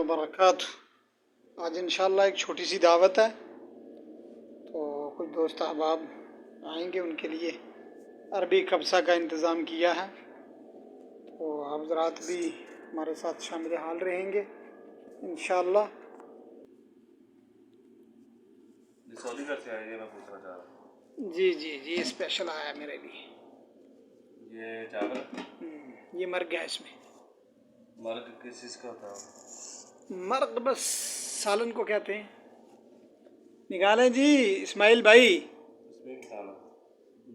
वबरकातुहू। आज इंशाल्लाह एक छोटी सी दावत है, तो कुछ दोस्त अहबाब आएंगे, उनके लिए अरबी कब्सा का इंतज़ाम किया है। तो आप हज़रात भी हमारे साथ शामिल हाल रहेंगे इंशाल्लाह। सऊदी घर से आए, मैं पूछना चाह रहा हूँ। जी स्पेशल आया मेरे लिए। ये चावल ये मर्ग है। इसमें मर्ग किस चीज़ का होता है? मर्ग बस सालन को कहते हैं। निकालें जी इस्माइल भाई। इसमें निकालो,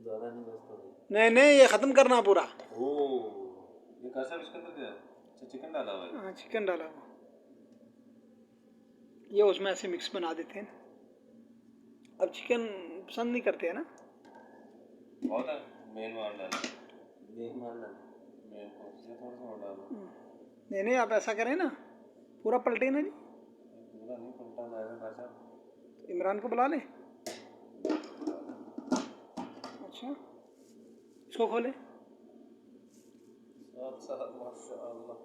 ज़्यादा नहीं बस। नहीं ये ख़त्म करना पूरा। ये कैसा इसके अंदर क्या है? अच्छा, चिकन डाला हुआ है। हाँ, चिकन डाला हुआ। ये उसमें ऐसे मिक्स बना देते हैं। अब चिकन पसंद नहीं करते हैं ना। बहुत है, मेन माल डाला, मेन माल डाला, मेन को इसलिए थोड़ा सा और डालो। नहीं आप ऐसा करें ना, पूरा पलटे ना जी। पूरा नहीं पलटा जाएगा कैसा? इमरान को बुला लें। अच्छा, इसको खोले। माशाअल्लाह,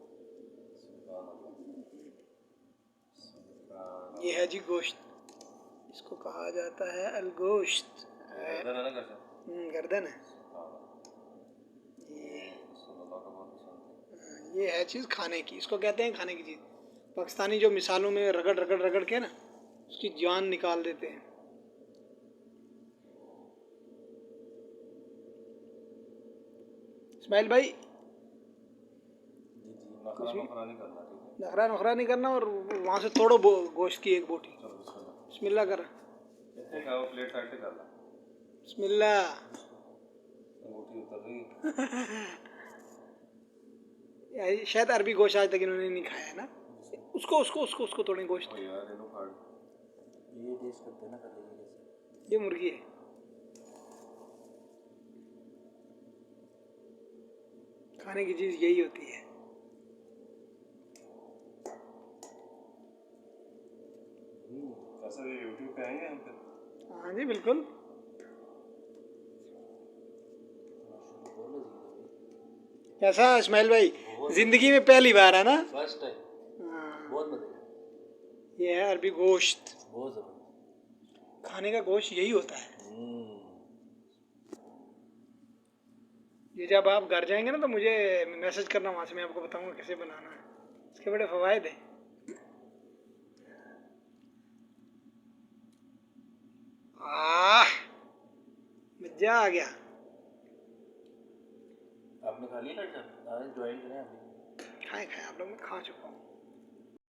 ये है जी गोश्त। इसको कहा जाता है अलगोश्त। गर्दन है। ये है चीज़ खाने की, इसको कहते हैं खाने की चीज़। पाकिस्तानी जो मिसालों में रगड़ के ना उसकी जान निकाल देते हैं। इस्माइल भाई, नखरा नहीं करना और वहाँ से तोड़ो गोश्त की एक बोटी। बिस्मिल्लाह कर। प्लेट साइड से कर ला। बिस्मिल्लाह। बोटी उतर रही। शायद अरबी गोश्त आज तक इन्होंने नहीं खाया है ना। उसको थोड़े गोश्त। ये टेस्ट करते हैं ना। ये मुर्गी है। खाने की चीज़ यही होती है। यूट्यूब पे आएंगे हम पे। हाँ जी बिल्कुल। कैसा इस्माइल भाई? जिंदगी में पहली बार है ना? First time. बहुत मजा। ये है अरबी गोश्त। बहुत जबरदस्त। खाने का गोश्त यही होता है। ये जब आप घर जाएंगे ना तो मुझे मैसेज करना, वहाँ से मैं आपको बताऊंगा कैसे बनाना है। इसके बड़े फ़वाइद हैं। मजा आ गया। आपने खा लिया? ज्वाइन करें? खाए आप लोग, मैं खा चुका हूँ।